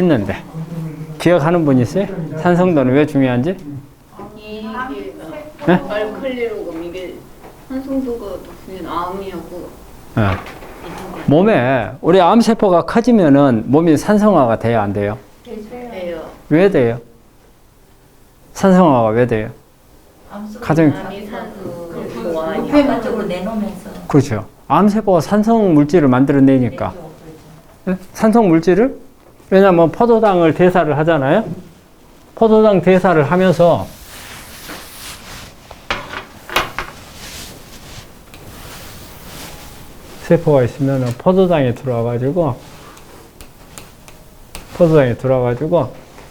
했는데 기억하는 분 있어요? 산성도는 왜 중요한지? 이게 네? 알칼리로금 이게 산성도가 높으면 암이하고 몸에 우리 암세포가 커지면은 몸이 산성화가 돼요, 안 돼요? 돼요. 왜 돼요? 산성화가 왜 돼요? 가장 암이 산소 좋아하니까. 효과적으로 내놓으면서. 그렇죠. 암세포가 산성 물질을 만들어내니까. 네? 산성 물질을 왜냐하면 포도당을 대사를 하잖아요. 포도당 대사를 하면서 세포가 있으면 포도당에 들어와가지고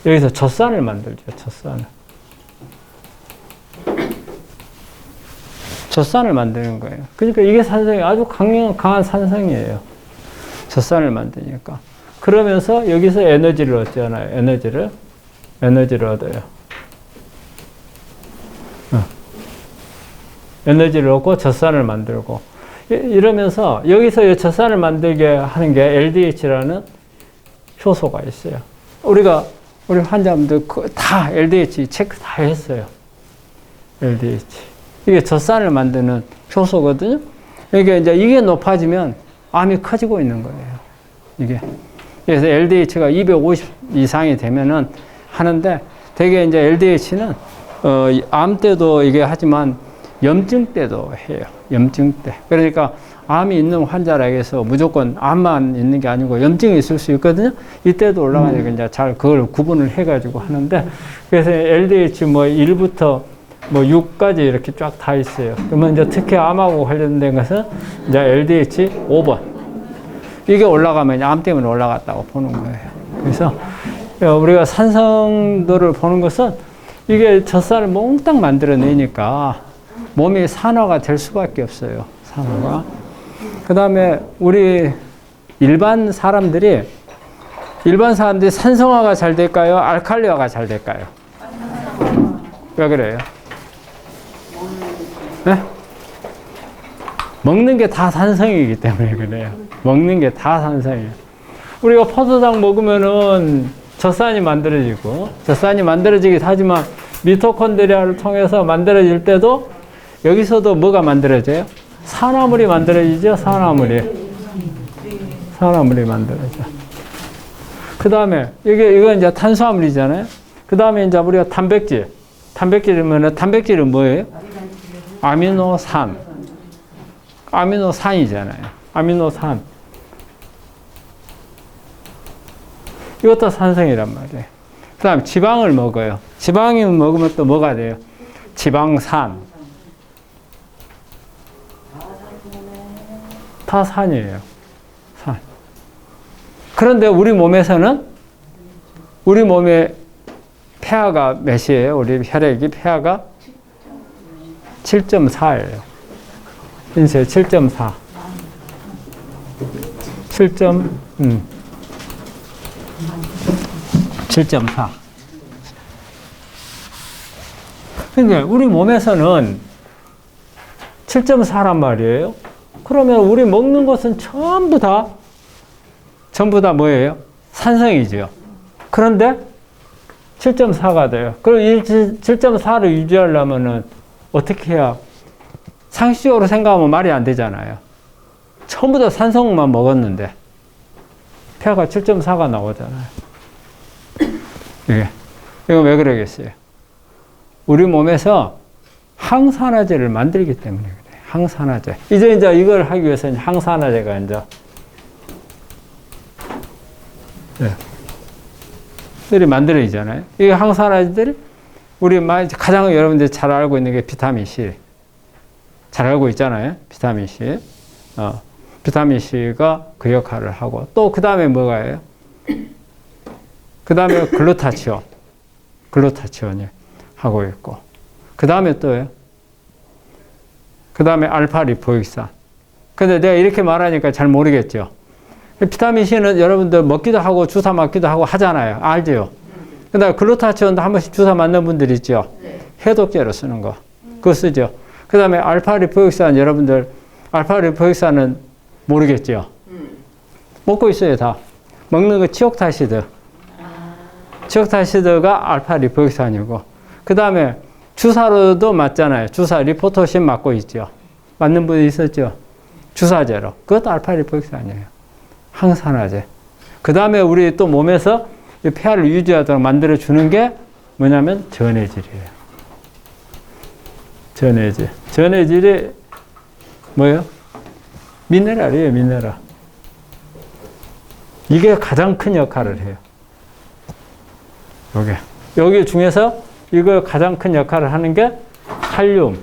여기서 젖산을 만들죠. 젖산을 만드는 거예요. 그러니까 이게 산성이 아주 강한 산성이에요. 젖산을 만드니까. 그러면서 여기서 에너지를 얻잖아요. 에너지를 얻어요. 에너지를 얻고 젖산을 만들고 이러면서 여기서 젖산을 만들게 하는 게 LDH라는 효소가 있어요. 우리 환자분들 다 LDH 체크 다 했어요. LDH. 이게 젖산을 만드는 효소거든요. 그러니까 이제 이게 높아지면 암이 커지고 있는 거예요. 이게. 그래서 LDH가 250 이상이 되면은 하는데 되게 이제 LDH는 암 때도 이게 하지만 염증 때도 해요. 염증 때. 그러니까 암이 있는 환자에게서 무조건 암만 있는 게 아니고 염증이 있을 수 있거든요. 이때도 올라가니까 이제 잘 그걸 구분을 해가지고 하는데 그래서 LDH 뭐 1부터 뭐 6까지 이렇게 쫙 다 있어요. 그러면 이제 특히 암하고 관련된 것은 이제 LDH 5번. 이게 올라가면 암 때문에 올라갔다고 보는 거예요. 그래서 우리가 산성도를 보는 것은 이게 젖살을 몽땅 만들어내니까 몸이 산화가 될 수밖에 없어요. 산화가. 그 다음에 우리 일반 사람들이 산성화가 잘 될까요? 알칼리화가 잘 될까요? 왜 그래요? 네? 먹는 게 다 산성이기 때문에 그래요. 먹는 게 다 산성이에요. 우리가 포도당 먹으면은 젖산이 만들어지긴 하지만 미토콘드리아를 통해서 만들어질 때도 여기서도 뭐가 만들어져요? 산화물이 만들어지죠? 산화물이 만들어져. 그 다음에, 이거 이제 탄수화물이잖아요? 그 다음에 이제 우리가 단백질이면 단백질은 뭐예요? 아미노산이잖아요. 아미노산. 이것도 산성이란 말이에요. 그 다음에 지방을 먹어요. 지방이 먹으면 또 뭐가 돼요? 지방산. 다 산이에요. 산. 그런데 우리 몸의 폐하가 몇이에요? 우리 혈액이 폐하가 7.4예요. 인쇄 7.4. 7.4. 근데 우리 몸에서는 7.4란 말이에요. 그러면 우리 먹는 것은 전부 다 뭐예요? 산성이죠. 그런데 7.4가 돼요. 그럼 이 7.4를 유지하려면은 어떻게 해야 상식적으로 생각하면 말이 안 되잖아요. 전부 다 산성만 먹었는데 폐가 7.4가 나오잖아요. 이거 왜 그러겠어요? 우리 몸에서 항산화제를 만들기 때문에 그래요. 항산화제. 이제 이걸 하기 위해서 항산화제가 들이 만들어지잖아요. 이 항산화제들이 우리 가장 여러분들이 잘 알고 있는 게 비타민 C. 잘 알고 있잖아요. 비타민 C. 비타민 C가 그 역할을 하고 또 그 다음에 뭐가요? 그 다음에 글루타치온이 하고 있고 그 다음에 또요. 그 다음에 알파 리포익산. 근데 내가 이렇게 말하니까 잘 모르겠죠. 비타민 C는 여러분들 먹기도 하고 주사 맞기도 하고 하잖아요. 알죠? 그 다음에 글루타치온도 한 번씩 주사 맞는 분들 있죠? 해독제로 쓰는 거. 그거 쓰죠? 그 다음에 알파 리포익산 여러분들 알파 리포익산은 모르겠죠? 먹고 있어요, 다. 먹는 거 치옥타시드. 지옥타시드가 알파 리포익산이고, 그 다음에 주사로도 맞잖아요. 주사 리포토신 맞고 있죠. 맞는 분이 있었죠. 주사제로. 그것도 알파 리포익산이에요. 항산화제. 그 다음에 우리 또 몸에서 이 폐하를 유지하도록 만들어주는 게 뭐냐면 전해질이에요. 전해질. 전해질이 뭐예요? 미네랄이에요, 미네랄. 이게 가장 큰 역할을 해요. 여기 중에서 이거 가장 큰 역할을 하는 게 칼륨,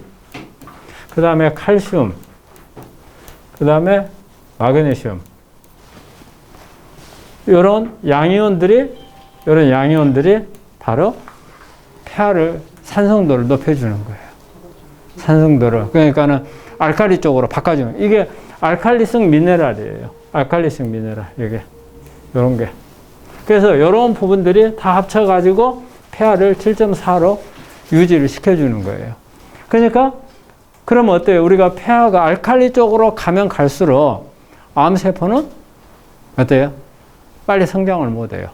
그 다음에 칼슘, 그 다음에 마그네슘. 이런 양이온들이 바로 폐하를 산성도를 높여주는 거예요. 산성도를. 그러니까는 알칼리 쪽으로 바꿔주는. 이게 알칼리성 미네랄이에요. 알칼리성 미네랄. 이게. 요런 게. 그래서 이런 부분들이 다 합쳐가지고 폐하를 7.4로 유지를 시켜주는 거예요. 그러니까, 그러면 어때요? 우리가 폐하가 알칼리 쪽으로 가면 갈수록 암세포는 어때요? 빨리 성장을 못해요.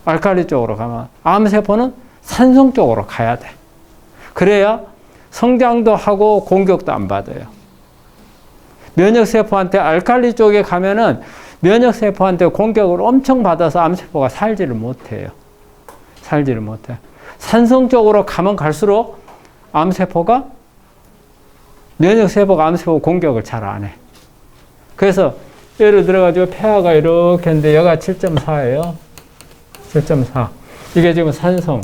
알칼리 쪽으로 가면. 암세포는 산성 쪽으로 가야 돼. 그래야 성장도 하고 공격도 안 받아요. 면역세포한테 알칼리 쪽에 가면은 면역세포한테 공격을 엄청 받아서 암세포가 살지를 못해요. 살지를 못해. 산성 쪽으로 가면 갈수록 암세포가 면역세포가 암세포 공격을 잘 안 해. 그래서 예를 들어가지고 폐하가 이렇게 했는데 여기가 7.4예요. 7.4. 이게 지금 산성.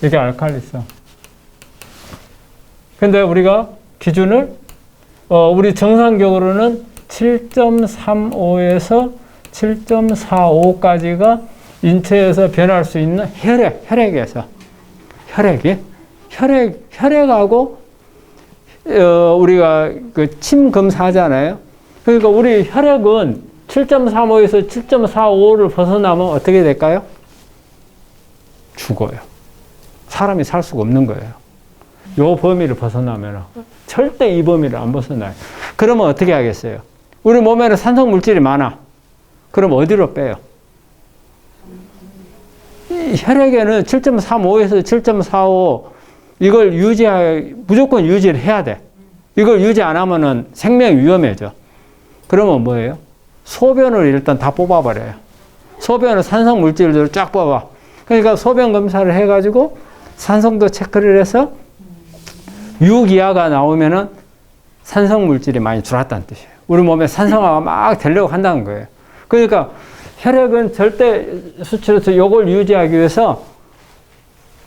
이게 알칼리성. 근데 우리가 기준을 우리 정상적으로는 7.35에서 7.45까지가 인체에서 변할 수 있는 혈액에서 혈액하고 우리가 그 침 검사하잖아요. 그러니까 우리 혈액은 7.35에서 7.45를 벗어나면 어떻게 될까요? 죽어요. 사람이 살 수가 없는 거예요. 요 범위를 벗어나면 절대 이 범위를 안 벗어나요. 그러면 어떻게 하겠어요? 우리 몸에는 산성 물질이 많아. 그럼 어디로 빼요? 혈액에는 7.35에서 7.45 이걸 무조건 유지를 해야 돼. 이걸 유지 안 하면은 생명이 위험해져. 그러면 뭐예요? 소변을 일단 다 뽑아버려요. 소변을 산성 물질들을 쫙 뽑아. 그러니까 소변 검사를 해가지고 산성도 체크를 해서 6 이하가 나오면은 산성 물질이 많이 들어왔다는 뜻이에요. 우리 몸에 산성화가 막 되려고 한다는 거예요. 그러니까 혈액은 절대 수치로서 이걸 유지하기 위해서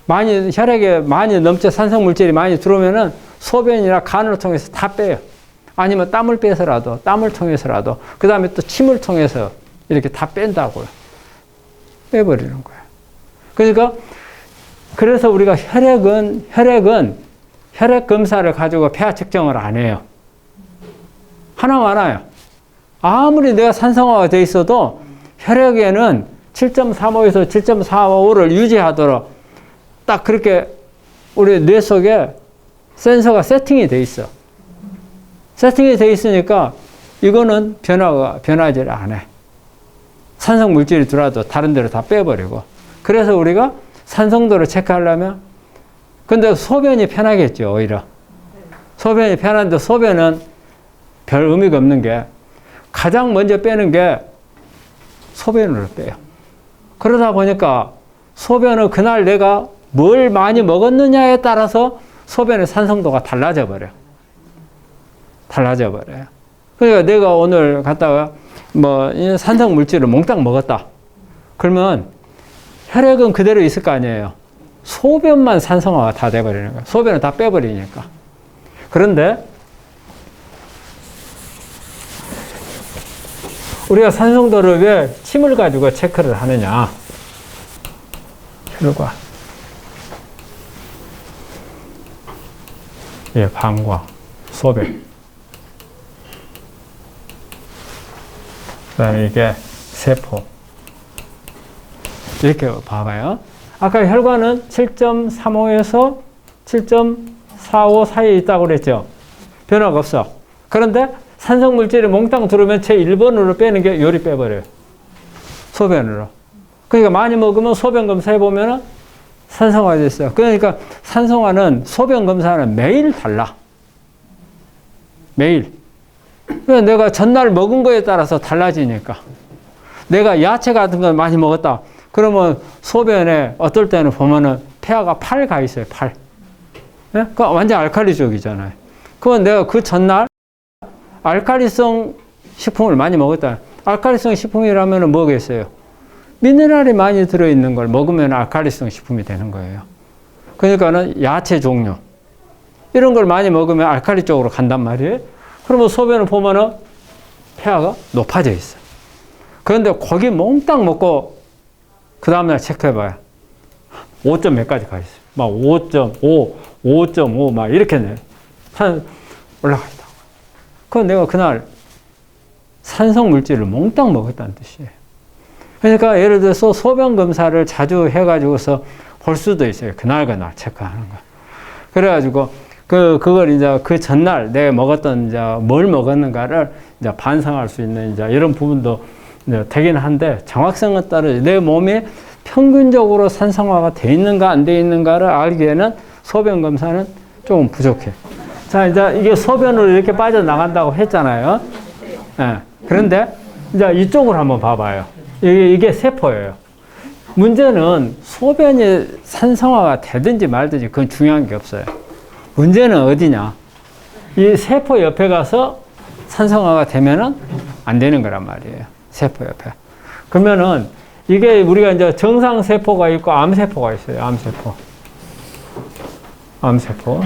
혈액에 많이 넘쳐 산성 물질이 많이 들어오면은 소변이나 간을 통해서 다 빼요. 아니면 땀을 통해서라도, 그 다음에 또 침을 통해서 이렇게 다 뺀다고요. 빼버리는 거예요. 그러니까, 그래서 우리가 혈액은 혈액 검사를 가지고 폐하 측정을 안 해요. 하나 많아요. 아무리 내가 산성화가 돼 있어도 혈액에는 7.35에서 7.45를 유지하도록 딱 그렇게 우리 뇌 속에 센서가 세팅이 돼 있어. 세팅이 돼 있으니까 이거는 변하지를 않아. 산성 물질이 들어와도 다른 데로 다 빼버리고. 그래서 우리가 산성도를 체크하려면 근데 소변이 편하겠죠, 오히려. 소변이 편한데 소변은 별 의미가 없는 게 가장 먼저 빼는 게 소변으로 빼요. 그러다 보니까 소변은 그날 내가 뭘 많이 먹었느냐에 따라서 소변의 산성도가 달라져 버려요. 그러니까 내가 오늘 갔다가 산성 물질을 몽땅 먹었다. 그러면 혈액은 그대로 있을 거 아니에요. 소변만 산성화가 다 돼버리는 거예요. 소변을 다 빼버리니까. 그런데 우리가 산성도를 왜 침을 가지고 체크를 하느냐. 혈관. 방광, 소변. 그 다음에 이게 세포. 이렇게 봐봐요. 아까 혈관은 7.35에서 7.45 사이에 있다고 그랬죠. 변화가 없어. 그런데 산성 물질이 몽땅 들어오면 제 1번으로 빼는 게 요리 빼버려요. 소변으로. 그러니까 많이 먹으면 소변 검사해 보면은 산성화가 됐어요. 그러니까 산성화는 소변 검사는 매일 달라. 매일. 그러니까 내가 전날 먹은 거에 따라서 달라지니까. 내가 야채 같은 거 많이 먹었다. 그러면 소변에 어떨 때는 보면은 폐하가 8 가 있어요. 8. 네? 그 완전 알칼리 쪽이잖아요. 그건 내가 그 전날 알칼리성 식품을 많이 먹었다. 알칼리성 식품이라면 뭐겠어요? 미네랄이 많이 들어있는 걸 먹으면 알칼리성 식품이 되는 거예요. 그러니까는 야채 종류. 이런 걸 많이 먹으면 알칼리 쪽으로 간단 말이에요. 그러면 소변을 보면은 폐하가 높아져 있어요. 그런데 고기 몽땅 먹고 그 다음날 체크해봐요. 5점 몇 가지 가 있어요. 막 5.5, 5.5 막 이렇게 내 올라가 있다. 그건 내가 그날 산성 물질을 몽땅 먹었다는 뜻이에요. 그러니까 예를 들어서 소변 검사를 자주 해가지고서 볼 수도 있어요. 그날 체크하는 거. 그래가지고 그걸 이제 그 전날 내가 먹었던 이제 뭘 먹었는가를 이제 반성할 수 있는 이제 이런 부분도 이제 되긴 한데 정확성은 따르지. 내 몸이 평균적으로 산성화가 돼 있는가 안 돼 있는가를 알기에는 소변 검사는 조금 부족해. 자, 이제 이게 소변으로 이렇게 빠져나간다고 했잖아요. 예. 그런데 이제 이쪽으로 한번 봐봐요. 이게 세포예요. 문제는 소변이 산성화가 되든지 말든지 그건 중요한 게 없어요. 문제는 어디냐? 이 세포 옆에 가서 산성화가 되면은 안 되는 거란 말이에요. 세포 옆에. 그러면은 이게 우리가 이제 정상 세포가 있고 암세포가 있어요. 암세포. 암세포.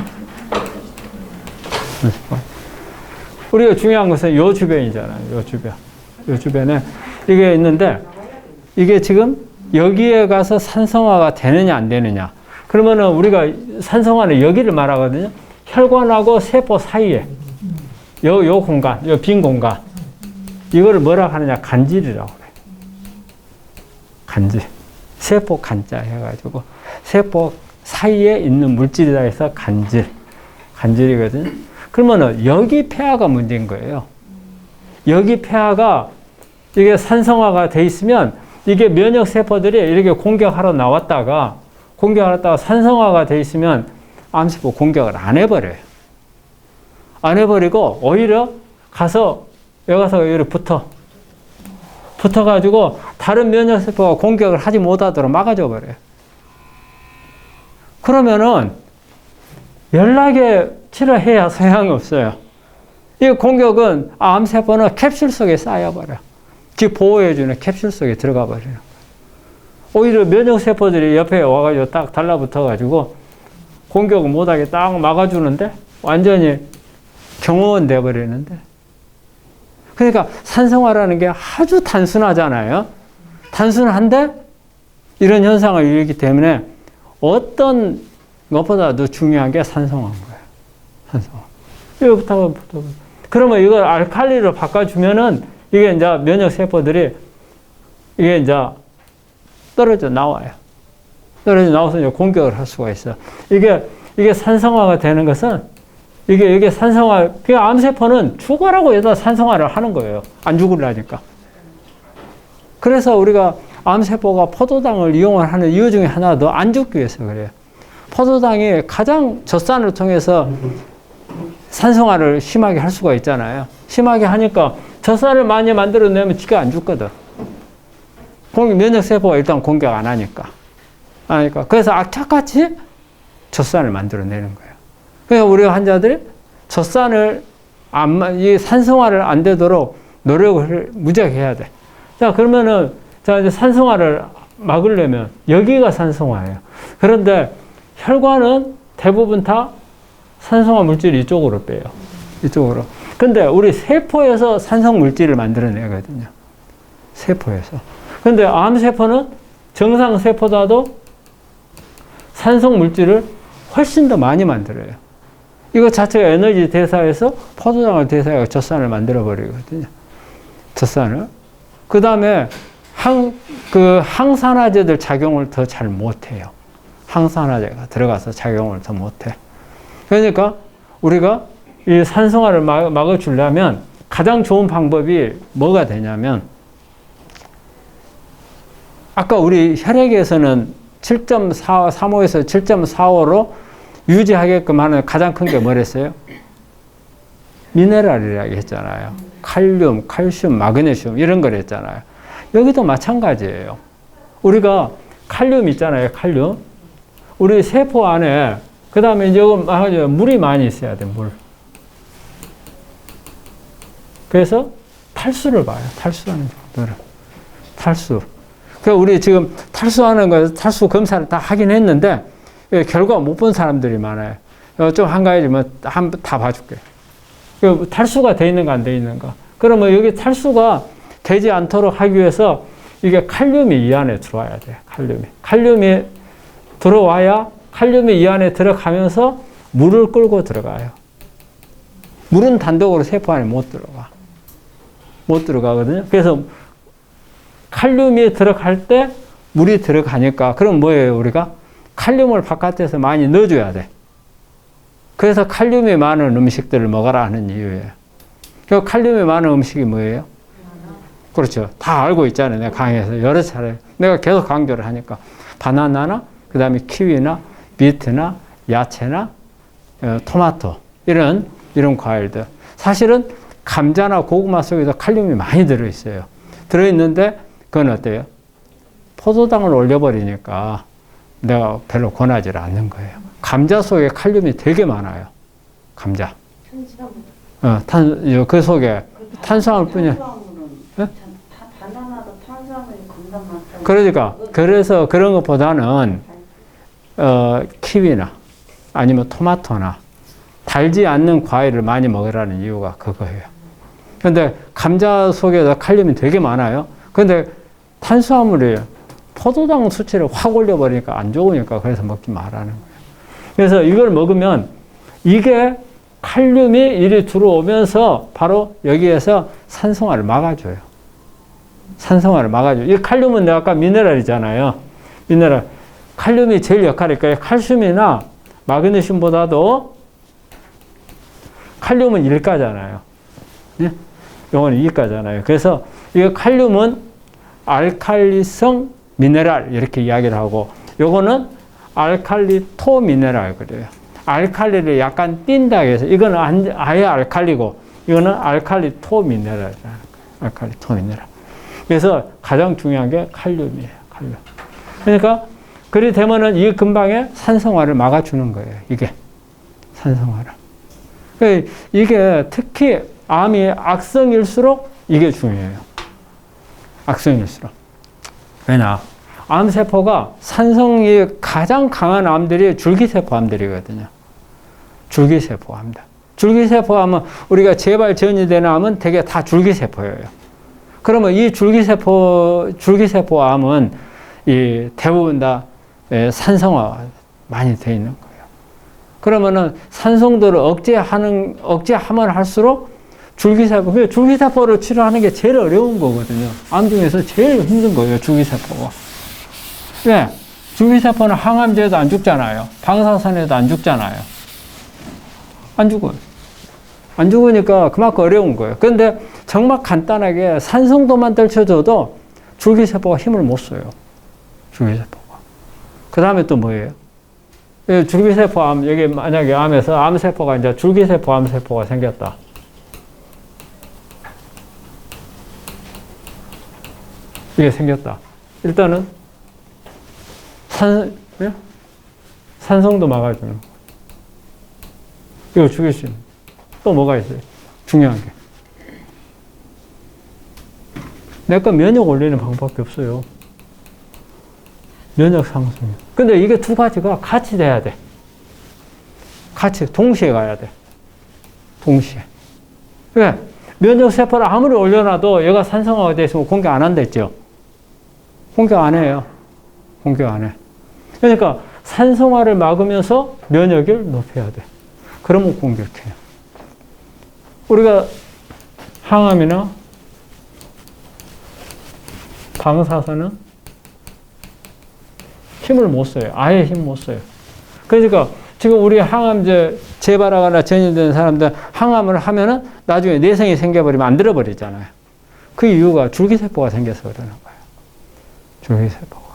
우리가 중요한 것은 요 주변이잖아요. 요 주변. 요 주변에 이게 있는데 이게 지금 여기에 가서 산성화가 되느냐 안 되느냐. 그러면은 우리가 산성화는 여기를 말하거든요. 혈관하고 세포 사이에 요 공간, 요 빈 공간. 이거를 뭐라 하느냐? 간질이라고 그래요. 간질. 세포 간자 해가지고 세포 사이에 있는 물질이라 해서 간질. 간질이거든요. 그러면은 여기 폐하가 문제인 거예요. 여기 폐하가 이게 산성화가 돼 있으면 이게 면역 세포들이 이렇게 공격하러 나왔다가 산성화가 돼 있으면 암세포 공격을 안 해버려요. 안 해버리고 오히려 가서 여기 가서 여기 붙어가지고 다른 면역 세포가 공격을 하지 못하도록 막아줘 버려요. 그러면은 연락에 치료해야 소용이 없어요. 이 공격은 암세포는 캡슐 속에 쌓여버려. 지 보호해주는 캡슐 속에 들어가 버려요. 오히려 면역세포들이 옆에 와가지고 딱 달라붙어가지고 공격을 못하게 딱 막아주는데 완전히 경호원 돼버리는데. 그러니까 산성화라는 게 아주 단순하잖아요. 단순한데 이런 현상을 일으키기 때문에 어떤 것보다도 중요한 게 산성화인 거예요. 산성화. 이거부터. 그러면 이걸 알칼리로 바꿔주면은 이게 이제 면역세포들이 이게 이제 떨어져 나와요. 떨어져 나와서 이제 공격을 할 수가 있어. 이게 산성화가 되는 것은 이게 산성화, 그러니까 암세포는 죽어라고 해서 산성화를 하는 거예요. 안 죽으려니까. 그래서 우리가 암세포가 포도당을 이용을 하는 이유 중에 하나도 안 죽기 위해서 그래요. 포도당이 가장 젖산을 통해서 산성화를 심하게 할 수가 있잖아요. 심하게 하니까 젖산을 많이 만들어내면 지가 안 죽거든. 면역세포가 일단 공격 안 하니까. 그래서 악착같이 젖산을 만들어내는 거예요. 그래서 우리 환자들이 젖산을 이 산성화를 안 되도록 노력을 무지하게 해야 돼. 자, 그러면은, 자, 이제 산성화를 막으려면 여기가 산성화예요. 그런데 혈관은 대부분 다 산성화 물질을 이쪽으로 빼요. 이쪽으로. 근데 우리 세포에서 산성 물질을 만들어내거든요. 세포에서. 근데 암세포는 정상 세포보다도 산성 물질을 훨씬 더 많이 만들어요. 이거 자체가 에너지 대사에서 포도당을 대사해서 젖산을 만들어버리거든요. 젖산을. 그 다음에 항산화제들 작용을 더 잘 못해요. 항산화제가 들어가서 작용을 더 못해. 그러니까 우리가 이 산성화를 막아주려면 가장 좋은 방법이 뭐가 되냐면 아까 우리 혈액에서는 7.35에서 7.45로 유지하게끔 하는 가장 큰 게 뭐랬어요? 미네랄이라고 했잖아요. 칼륨, 칼슘, 마그네슘 이런 걸 했잖아요. 여기도 마찬가지예요. 우리가 칼륨 있잖아요. 칼륨. 우리 세포 안에 그 다음에 이제 물이 많이 있어야 돼. 물. 그래서 탈수를 봐요. 탈수하는 정도를. 탈수. 그러니까 우리 지금 탈수하는 거, 탈수 검사를 다 하긴 했는데 결과 못 본 사람들이 많아요. 좀 한가해지면 한번 다 봐줄게. 탈수가 돼 있는가 안 돼 있는가. 그러면 여기 탈수가 되지 않도록 하기 위해서 이게 칼륨이 이 안에 들어와야 돼요. 칼륨이 들어와야 칼륨이 이 안에 들어가면서 물을 끌고 들어가요. 물은 단독으로 세포 안에 못 들어가. 못 들어가거든요. 그래서 칼륨이 들어갈 때 물이 들어가니까 그럼 뭐예요, 우리가? 칼륨을 바깥에서 많이 넣어줘야 돼. 그래서 칼륨이 많은 음식들을 먹어라 하는 이유예요. 그 칼륨이 많은 음식이 뭐예요? 그렇죠. 다 알고 있잖아요. 내가 강의에서 여러 차례. 내가 계속 강조를 하니까. 바나나나, 그 다음에 키위나, 비트나, 야채나, 토마토. 이런 과일들. 사실은 감자나 고구마 속에도 칼륨이 많이 들어있어요. 들어있는데, 그건 어때요? 포도당을 올려버리니까 내가 별로 권하지 않는 거예요. 감자 속에 칼륨이 되게 많아요. 감자. 그 속에 탄수화물 뿐이야. 바나나도 탄수화물이 겁나 많다. 그러니까 그래서 그런 것보다는 키위나 아니면 토마토나 달지 않는 과일을 많이 먹으라는 이유가 그거예요. 근데 감자 속에도 칼륨이 되게 많아요. 근데 탄수화물이 포도당 수치를 확 올려버리니까 안 좋으니까 그래서 먹지 말라는 거예요. 그래서 이걸 먹으면 이게 칼륨이 이리 들어오면서 바로 여기에서 산성화를 막아줘요. 산성화를 막아줘요. 이 칼륨은 내가 아까 미네랄이잖아요. 미네랄. 칼륨이 제일 역할이 있고요. 칼슘이나 마그네슘보다도 칼륨은 일가잖아요. 예? 요거는 이가잖아요. 그래서 이 칼륨은 알칼리성 미네랄 이렇게 이야기를 하고 요거는 알칼리토 미네랄 그래요. 알칼리를 약간 띈다 해서 이거는 아예 알칼리고 이거는 알칼리토 미네랄이라는 거예요. 알칼리토 미네랄. 그래서 가장 중요한 게 칼륨이에요. 칼륨. 그러니까 그리 되면은 이 근방에 산성화를 막아주는 거예요. 이게 산성화를. 그러니까 이게 특히 암이 악성일수록 이게 중요해요. 악성일수록. 왜냐? 암세포가 산성이 가장 강한 암들이 줄기세포 암들이거든요. 줄기세포 암들. 줄기세포 암은 우리가 재발 전이 되는 암은 대개 다 줄기세포예요. 그러면 이 줄기세포 암은 이 대부분 다 산성화 많이 되어 있는 거예요. 그러면은 산성도를 억제하면 할수록 줄기세포를 치료하는 게 제일 어려운 거거든요. 암 중에서 제일 힘든 거예요, 줄기세포가. 왜? 줄기세포는 항암제도 안 죽잖아요. 방사선에도 안 죽잖아요. 안 죽어요. 안 죽으니까 그만큼 어려운 거예요. 그런데 정말 간단하게 산성도만 떨쳐줘도 줄기세포가 힘을 못 써요. 줄기세포가. 그 다음에 또 뭐예요? 줄기세포 암, 여기 만약에 암에서 암세포가 이제 줄기세포 암세포가 생겼다. 이게 생겼다. 일단은 산성도 막아주는 거. 이거 죽일 수 있는. 또 뭐가 있어요? 중요한 게. 내가 면역 올리는 방법밖에 없어요. 면역 상승. 근데 이게 두 가지가 같이 돼야 돼. 같이, 동시에 가야 돼. 동시에. 왜? 면역 세포를 아무리 올려놔도 얘가 산성화가 돼 있으면 공격 안 한다 했죠? 공격 안 해요. 공격 안 해. 그러니까 산성화를 막으면서 면역을 높여야 돼. 그러면 공격해요. 우리가 항암이나 방사선은 힘을 못 써요. 아예 힘 못 써요. 그러니까 지금 우리 항암제 재발하거나 전이된 사람들 항암을 하면은 나중에 내성이 생겨버리면 안 들어버리잖아요. 그 이유가 줄기세포가 생겨서 그러는 거예요. 줄기세포가.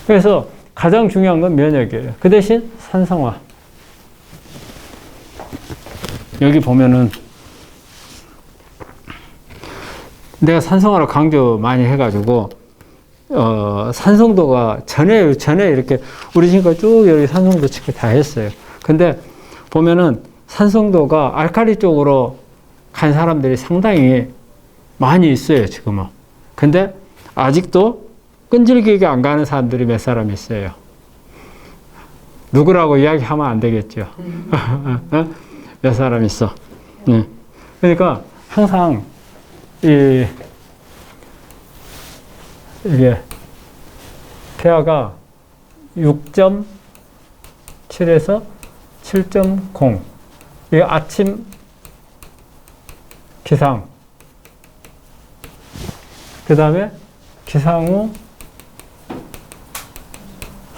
그래서 가장 중요한 건 면역이에요. 그 대신 산성화. 여기 보면은 내가 산성화를 강조 많이 해가지고 산성도가 전에 이렇게 우리 지금까지 쭉 여기 산성도 측정 다 했어요. 근데 보면은 산성도가 알칼리 쪽으로 간 사람들이 상당히 많이 있어요, 지금은. 근데 아직도 끈질기게 안 가는 사람들이 몇 사람 있어요. 누구라고 이야기하면 안 되겠죠. 몇 사람 있어. 그러니까 항상 이게 pH가 6.7에서 7.0. 이게 아침 기상. 그 다음에 기상 후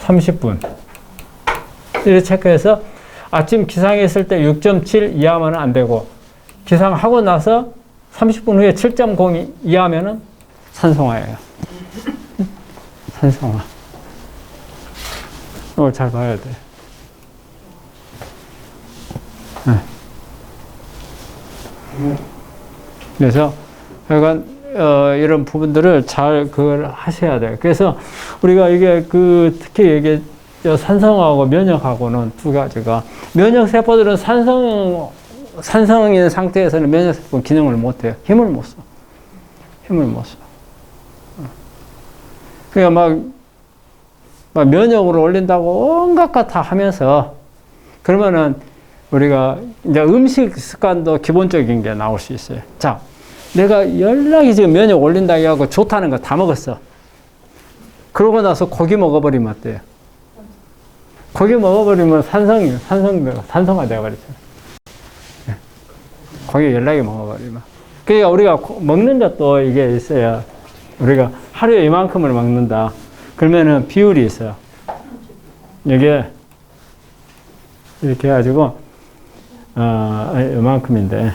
30분. 이렇게 체크해서 아침 기상했을 때 6.7 이하면 안 되고, 기상하고 나서 30분 후에 7.0 이하면은 산성화예요. 산성화. 이걸 잘 봐야 돼. 그래서 약간 이런 부분들을 잘 그걸 하셔야 돼요. 그래서 우리가 이게 특히 이게 산성하고 면역하고는 두 가지가, 면역 세포들은 산성인 상태에서는 면역 세포 기능을 못 해요. 힘을 못 써. 그러니까 막 면역으로 올린다고 온갖 것 다 하면서, 그러면은 우리가 이제 음식 습관도 기본적인 게 나올 수 있어요. 자, 내가 연락이 지금 면역 올린다고 하고 좋다는 거 다 먹었어. 그러고 나서 고기 먹어버리면 어때요? 고기 먹어버리면 산성화 되어버리잖아요. 고기 연락이 먹어버리면. 그러니까 우리가 먹는 것도 이게 있어요. 우리가 하루에 이만큼을 먹는다. 그러면은 비율이 있어요. 이게 이렇게 해가지고 이만큼인데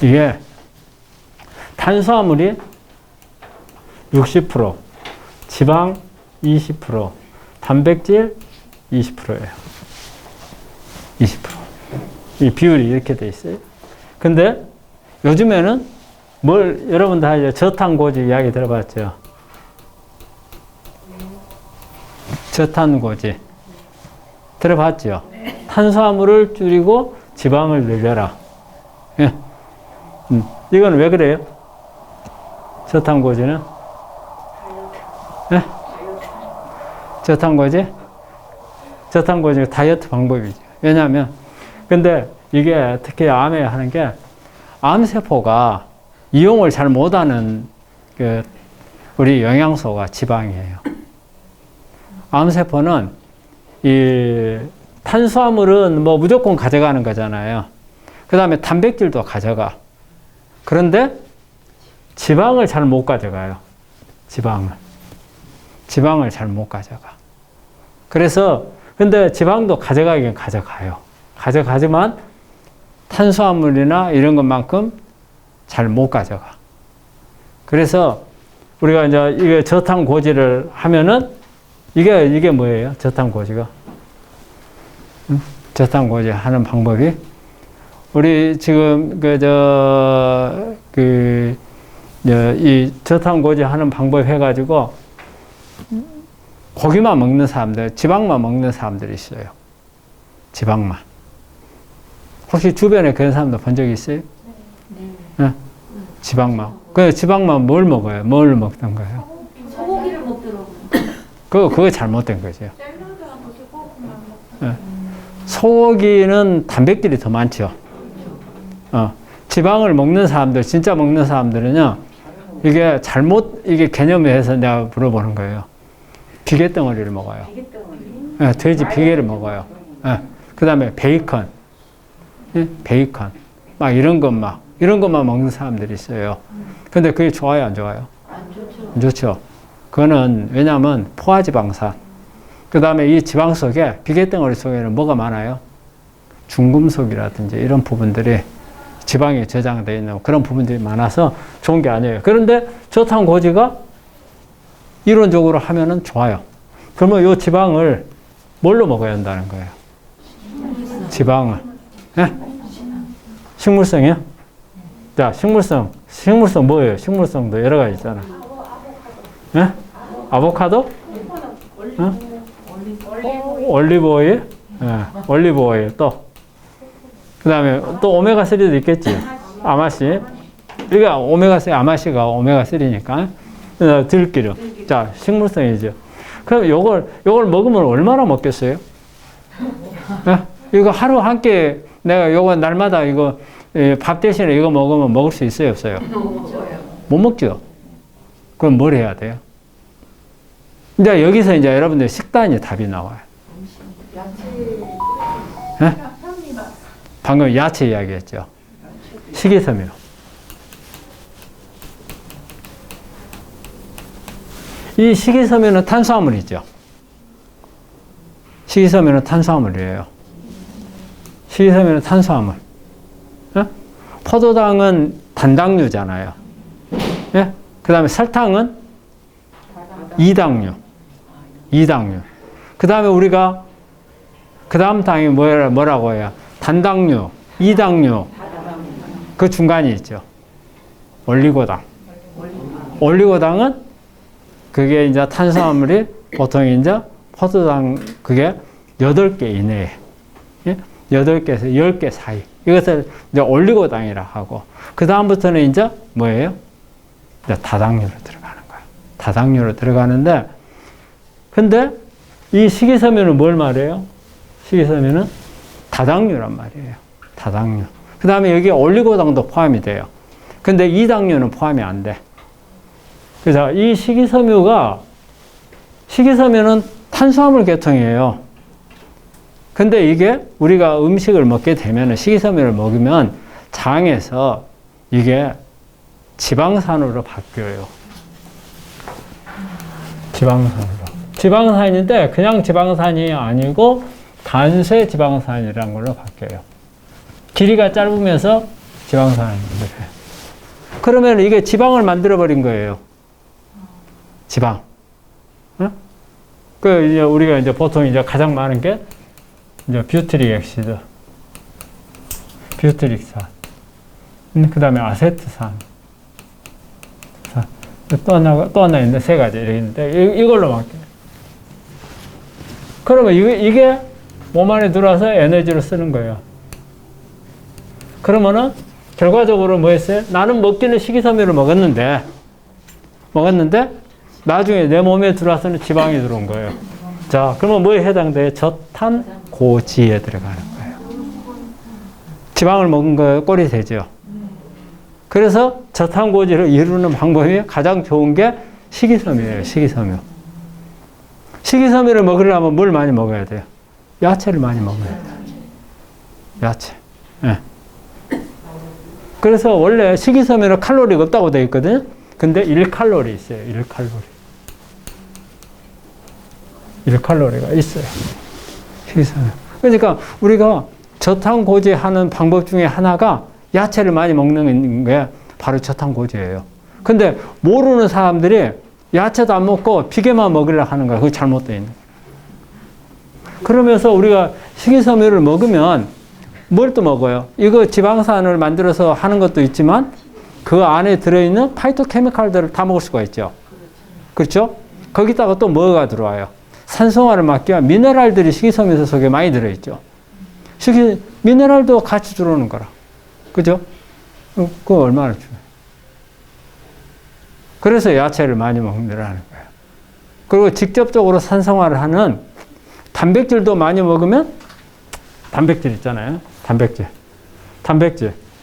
이게 탄수화물이 60%, 지방 20%, 단백질 20%예요. 20%. 이 비율이 이렇게 돼 있어요. 근데 요즘에는 여러분 다 이제 저탄고지 이야기 들어봤죠? 저탄고지. 들어봤죠? 탄수화물을 줄이고 지방을 늘려라. 예. 이건 왜 그래요? 저탄고지는? 예? 저탄고지가 다이어트 방법이죠. 왜냐하면, 근데 이게 특히 암에 하는 게, 암세포가 이용을 잘 못하는 우리 영양소가 지방이에요. 암세포는 이 탄수화물은 뭐 무조건 가져가는 거잖아요. 그 다음에 단백질도 가져가. 그런데 지방을 잘 못 가져가요. 지방을 잘 못 가져가. 그래서 근데 지방도 가져가긴 가져가요. 가져가지만 탄수화물이나 이런 것만큼 잘 못 가져가. 그래서 우리가 이제 이게 저탄고지를 하면은 이게 뭐예요? 저탄고지가? 저탄고지 하는 방법이 우리 지금 이 저탄고지 하는 방법 해가지고 고기만 먹는 사람들, 지방만 먹는 사람들이 있어요. 지방만. 혹시 주변에 그런 사람들 본 적 있어요? 네. 지방만. 그 지방만 뭘 먹어요? 뭘 먹던 거예요? 소고기를 먹더라고요. 그거 잘못된 거죠. 네. 소고기는 단백질이 더 많죠. 지방을 먹는 사람들, 진짜 먹는 사람들은요, 이게 개념에서 내가 물어보는 거예요. 비계덩어리를 먹어요. 네, 돼지 비계를 먹어요. 네. 그 다음에 베이컨. 막 이런 것만 먹는 사람들이 있어요. 근데 그게 좋아요, 안 좋아요? 안 좋죠. 안 좋죠. 그거는 왜냐하면 포화지방산. 그 다음에 이 지방 속에, 비계덩어리 속에는 뭐가 많아요? 중금속이라든지 이런 부분들이 지방에 저장되어 있는 그런 부분들이 많아서 좋은 게 아니에요. 그런데 저탄고지가 이론적으로 하면은 좋아요. 그러면 이 지방을 뭘로 먹어야 한다는 거예요? 지방을. 예? 식물성이요? 자, 식물성 뭐예요? 식물성도 여러 가지 있잖아. 예? 아보카도? 올리브 오일? 예, 올리브 오일 또. 그 다음에 또 오메가3도 있겠지. 아마씨. 우리가 오메가3, 아마씨가 오메가3니까. 들기름. 자, 식물성이죠. 그럼 요걸 먹으면 얼마나 먹겠어요? 예? 이거 하루 한 끼, 내가 요거 날마다 이거 밥 대신에 이거 먹으면 먹을 수 있어요, 없어요? 못 먹죠. 그럼 뭘 해야 돼요? 이제 여기서 이제 여러분들 식단이 답이 나와요. 네? 방금 야채 이야기했죠. 식이섬유. 이 식이섬유는 탄수화물이죠. 식이섬유는 탄수화물이에요. 식이섬유는 탄수화물. 예? 포도당은 단당류잖아요. 예? 그 다음에 설탕은 이당류. 그 다음에 우리가 그 다음 당이 뭐라고 해요? 단당류, 이당류. 그 중간이 있죠. 올리고당. 올리고당은 그게 이제 탄수화물이 보통 이제 포도당 그게 8개 이내에. 예? 8개에서 10개 사이. 이것을 이제 올리고당이라 하고. 그 다음부터는 이제 뭐예요? 이제 다당류로 들어가는 거예요. 다당류로 들어가는데, 근데 이 식이섬유는 뭘 말해요? 식이섬유는 다당류란 말이에요. 다당류. 그 다음에 여기 올리고당도 포함이 돼요. 근데 이당류는 포함이 안 돼. 그래서 이 식이섬유는 탄수화물 계통이에요. 근데 이게 우리가 음식을 먹게 되면, 식이섬유를 먹으면 장에서 이게 지방산으로 바뀌어요. 지방산인데 그냥 지방산이 아니고 단쇄 지방산이라는 걸로 바뀌어요. 길이가 짧으면서 지방산이 돼요. 그러면 이게 지방을 만들어버린 거예요. 지방. 응? 그 이제 우리가 이제 보통 이제 가장 많은 게 이제 뷰트릭 액시드, 뷰트릭산, 그 다음에 아세트산, 또 하나 있는데 3가지 이렇게 있는데 이걸로 바뀌어요. 그러면 이게 몸 안에 들어와서 에너지로 쓰는 거예요. 그러면은 결과적으로 뭐 했어요? 나는 먹기는 식이섬유를 먹었는데 나중에 내 몸에 들어와서는 지방이 들어온 거예요. 자, 그러면 뭐에 해당돼요? 저탄고지에 들어가는 거예요. 지방을 먹은 거에 꼴이 되죠. 그래서 저탄고지를 이루는 방법이 가장 좋은 게 식이섬유예요. 식이섬유를 먹으려면 뭘 많이 먹어야 돼요? 야채를 많이 먹어야 돼요. 야채. 네. 그래서 원래 식이섬유는 칼로리가 없다고 되어 있거든요. 근데 1칼로리 있어요. 1칼로리가 있어요. 식이섬유. 그러니까 우리가 저탄고지 하는 방법 중에 하나가 야채를 많이 먹는 게 바로 저탄고지예요. 근데 모르는 사람들이 야채도 안 먹고 비계만 먹으려고 하는 거야. 그게 잘못되어 있는 거예요. 그러면서 우리가 식이섬유를 먹으면 뭘 또 먹어요? 이거 지방산을 만들어서 하는 것도 있지만 그 안에 들어있는 파이토케미칼들을 다 먹을 수가 있죠. 그렇죠? 거기다가 또 뭐가 들어와요? 산성화를 막기 위한 미네랄들이 식이섬유 속에 많이 들어있죠. 미네랄도 같이 들어오는 거라. 그죠? 그거 얼마나 중요해요. 그래서 야채를 많이 먹는다는 거예요. 그리고 직접적으로 산성화를 하는 단백질도 많이 먹으면 단백질 있잖아요.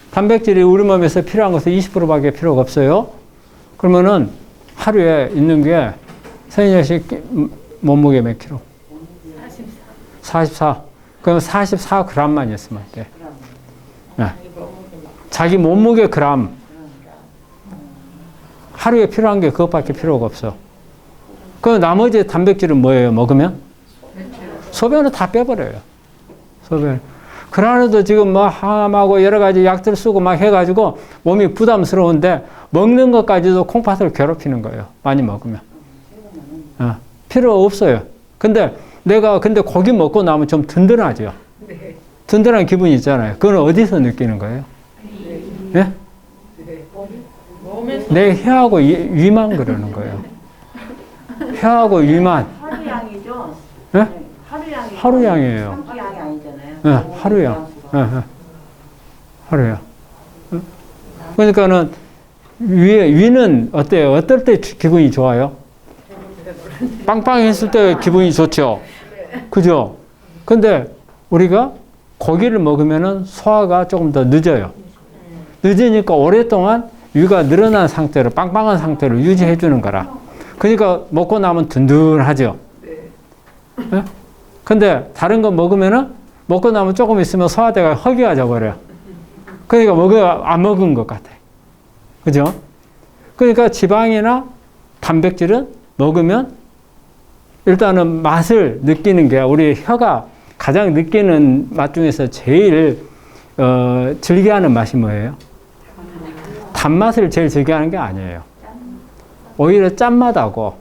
단백질이 우리 몸에서 필요한 것은 20%밖에 필요가 없어요. 그러면은 하루에 있는 게 서인여 씨 몸무게 몇 킬로? 44. 그럼 44g만 있으면 돼. 네. 자기 몸무게 그램. 하루에 필요한 게 그것밖에 필요가 없어. 그 나머지 단백질은 뭐예요? 먹으면? 소변을 다 빼버려요. 소변. 그러나도 지금 뭐 항암하고 여러 가지 약들 쓰고 막 해가지고 몸이 부담스러운데 먹는 것까지도 콩팥을 괴롭히는 거예요. 많이 먹으면. 필요 없어요. 근데 고기 먹고 나면 좀 든든하죠. 든든한 기분이 있잖아요. 그건 어디서 느끼는 거예요? 예? 내 혀하고 위만 그러는 거예요. 혀하고 위만. 하루양이죠? 예? 하루양이. 하루양이에요. 삼기양이 아니잖아요. 예, 하루양. 하루양. 그러니까는 위는 어때요? 어떨 때 기분이 좋아요? 빵빵했을 때 기분이 좋죠. 그죠? 근데 우리가 고기를 먹으면은 소화가 조금 더 늦어요. 늦으니까 오랫동안 위가 늘어난 상태로, 빵빵한 상태로 유지해 주는 거라. 그러니까 먹고 나면 든든하죠. 네? 근데 다른 거 먹으면은 먹고 나면 조금 있으면 소화대가 허기가져 버려요. 그러니까 안 먹은 것 같아. 그죠? 그러니까 지방이나 단백질은 먹으면 일단은 맛을 느끼는 게 우리 혀가 가장 느끼는 맛 중에서 제일 즐겨하는 맛이 뭐예요? 단맛을 제일 즐겨하는 게 아니에요. 오히려 짠맛하고,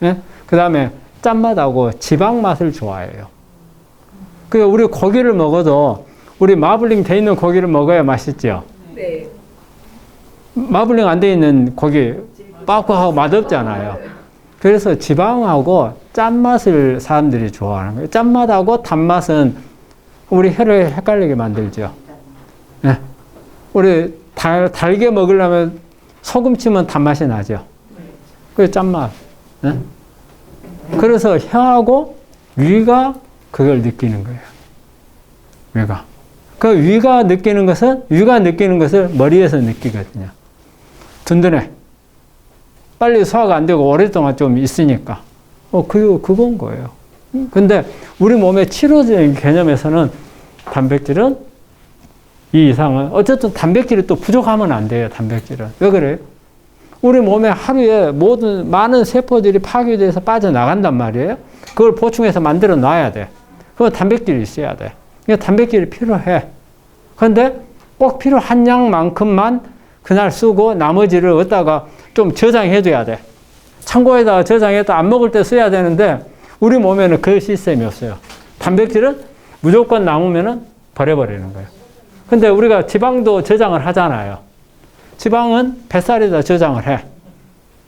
예? 그 다음에 짠맛하고 지방 맛을 좋아해요. 그러니까 우리 고기를 먹어도 우리 마블링 돼 있는 고기를 먹어야 맛있죠. 네. 마블링 안 돼 있는 고기 빠꾸하고 맛없잖아요. 그래서 지방하고 짠맛을 사람들이 좋아하는 거예요. 짠맛하고 단맛은 우리 혀를 헷갈리게 만들죠. 네. 우리 달게 먹으려면 소금 치면 단맛이 나죠. 그게 짠맛. 네? 그래서 혀하고 위가 그걸 느끼는 거예요. 위가. 그 위가 느끼는 것을 머리에서 느끼거든요. 든든해. 빨리 소화가 안 되고 오랫동안 좀 있으니까. 그건 거예요. 근데 우리 몸의 치료적인 개념에서는 단백질은 이 이상은 어쨌든 단백질이 또 부족하면 안 돼요. 단백질은. 왜 그래요? 우리 몸에 하루에 많은 세포들이 파괴돼서 빠져나간단 말이에요. 그걸 보충해서 만들어 놔야 돼. 그건 단백질이 있어야 돼. 그러니까 단백질이 필요해. 그런데 꼭 필요한 양만큼만 그날 쓰고 나머지를 어디다가 좀 저장해줘야 돼. 창고에다가 저장해서 안 먹을 때 써야 되는데 우리 몸에는 그 시스템이 없어요. 단백질은 무조건 남으면은 버려버리는 거예요. 근데 우리가 지방도 저장을 하잖아요. 지방은 뱃살에다 저장을 해.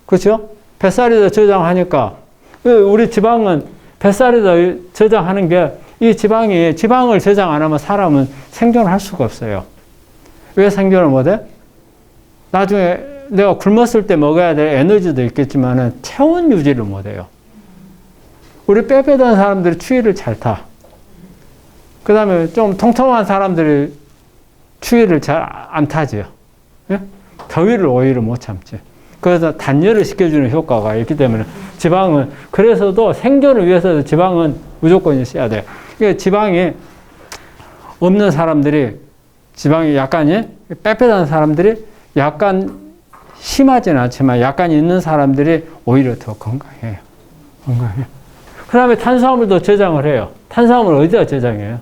그렇죠? 뱃살에다 저장하니까 우리 지방은 뱃살에다 저장하는 게 이 지방을 저장 안 하면 사람은 생존할 수가 없어요. 왜 생존을 못해? 나중에 내가 굶었을 때 먹어야 될 에너지도 있겠지만은 체온 유지를 못해요. 우리 빼빼던 사람들이 추위를 잘 타. 그 다음에 좀 통통한 사람들이 추위를 잘 안 타지요. 예? 더위를 오히려 못 참지. 그래서 단열을 시켜주는 효과가 있기 때문에 지방은, 그래서도 생존을 위해서 지방은 무조건 있어야 돼요. 그러니까 지방이 없는 사람들이, 지방이 약간이 빼빼던 사람들이 약간 심하지는 않지만 약간 있는 사람들이 오히려 더 건강해요. 건강해요. 그 다음에 탄수화물도 저장을 해요. 탄수화물 어디다 저장해요?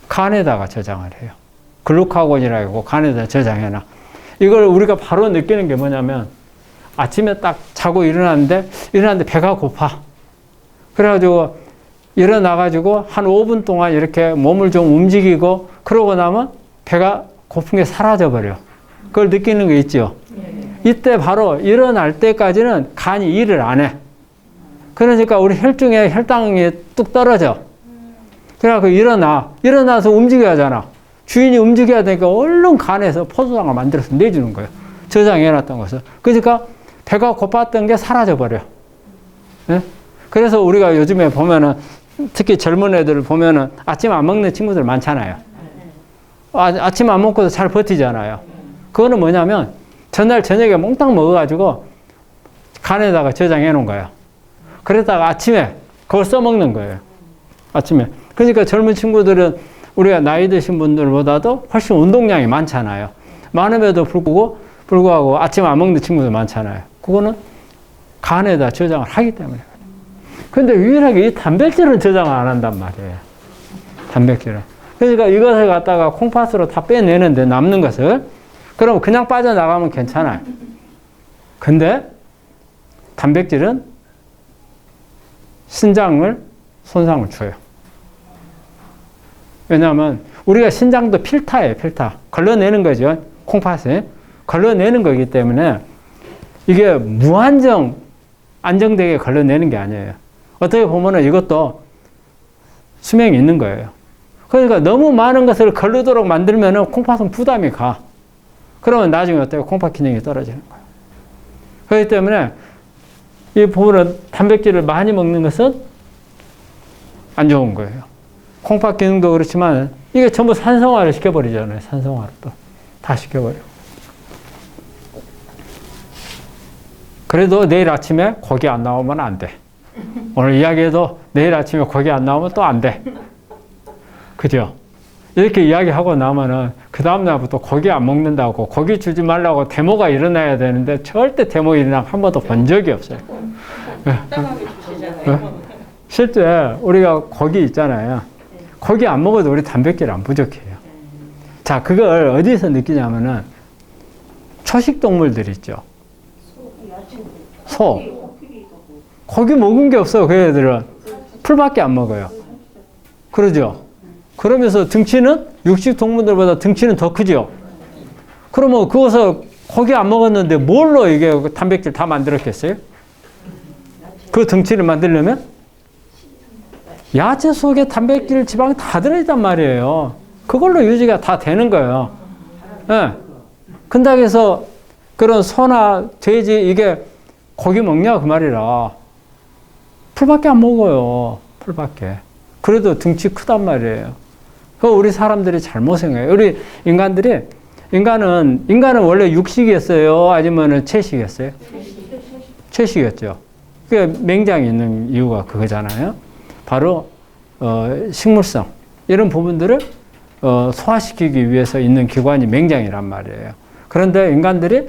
간에다가 저장을 해요. 글루카곤이라고 간에다 저장해놔. 이걸 우리가 바로 느끼는 게 뭐냐면 아침에 딱 자고 일어났는데 배가 고파. 그래가지고 일어나가지고 한 5분 동안 이렇게 몸을 좀 움직이고 그러고 나면 배가 고픈 게 사라져버려. 그걸 느끼는 게 있죠. 이때 바로 일어날 때까지는 간이 일을 안 해. 그러니까 우리 혈중에 혈당이 뚝 떨어져. 그래갖고 일어나서 움직여야 하잖아. 주인이 움직여야 되니까 얼른 간에서 포도당을 만들어서 내주는 거예요. 저장해놨던 것을. 그러니까 배가 고팠던 게 사라져버려. 네? 그래서 우리가 요즘에 보면은 특히 젊은 애들 보면은 아침 안 먹는 친구들 많잖아요. 아침 안 먹고도 잘 버티잖아요. 그거는 뭐냐면 전날 저녁에 몽땅 먹어가지고 간에다가 저장해 놓은 거예요. 그러다가 아침에 그걸 써먹는 거예요. 아침에. 그러니까 젊은 친구들은 우리가 나이 드신 분들보다도 훨씬 운동량이 많잖아요. 많음에도 불구하고 아침 안 먹는 친구들 많잖아요. 그거는 간에다 저장을 하기 때문에. 근데 유일하게 이 단백질은 저장을 안 한단 말이에요. 단백질은. 그러니까 이것을 갖다가 콩팥으로 다 빼내는데 남는 것을 그럼 그냥 빠져나가면 괜찮아요. 근데 단백질은 신장을 손상을 줘요. 왜냐하면 우리가 신장도 필터예요, 필터. 걸러내는 거죠. 콩팥에. 걸러내는 거기 때문에 이게 무한정 안정되게 걸러내는 게 아니에요. 어떻게 보면은 이것도 수명이 있는 거예요. 그러니까 너무 많은 것을 걸르도록 만들면은 콩팥은 부담이 가. 그러면 나중에 어때요? 콩팥 기능이 떨어지는 거예요. 그렇기 때문에 이 보면은 단백질을 많이 먹는 것은 안 좋은 거예요. 콩팥 기능도 그렇지만 이게 전부 산성화를 시켜버리잖아요. 산성화를 또 다 시켜버려. 그래도 내일 아침에 고기 안 나오면 안 돼. 오늘 이야기해도 내일 아침에 고기 안 나오면 또 안 돼. 그죠? 이렇게 이야기하고 나면은 그 다음날부터 고기 안 먹는다고 고기 주지 말라고 데모가 일어나야 되는데 절대 데모 일어나 한 번도 본 적이 없어요. 실제 우리가 고기 있잖아요. 고기 안 먹어도 우리 단백질 안 부족해요. 자, 그걸 어디서 느끼냐면은 초식 동물들 있죠. 소. 고기 먹은 게 없어, 그 애들은. 풀밖에 안 먹어요. 그러죠? 그러면서 등치는 육식 동물들보다 등치는 더 크죠? 그러면 그것을 고기 안 먹었는데 뭘로 이게 단백질 다 만들었겠어요? 그 등치를 만들려면? 야채 속에 단백질, 지방 다 들어있단 말이에요. 그걸로 유지가 다 되는 거예요. 예. 근다고 해서 그런 소나 돼지 이게 고기 먹냐 그 말이라. 풀밖에 안 먹어요. 풀밖에. 그래도 등치 크단 말이에요. 그 우리 사람들이 잘못 생각해요. 우리 인간은 원래 육식이었어요? 아니면은 채식이었어요? 채식이었죠. 그게 맹장이 있는 이유가 그거잖아요. 바로 식물성 이런 부분들을 소화시키기 위해서 있는 기관이 맹장이란 말이에요. 그런데 인간들이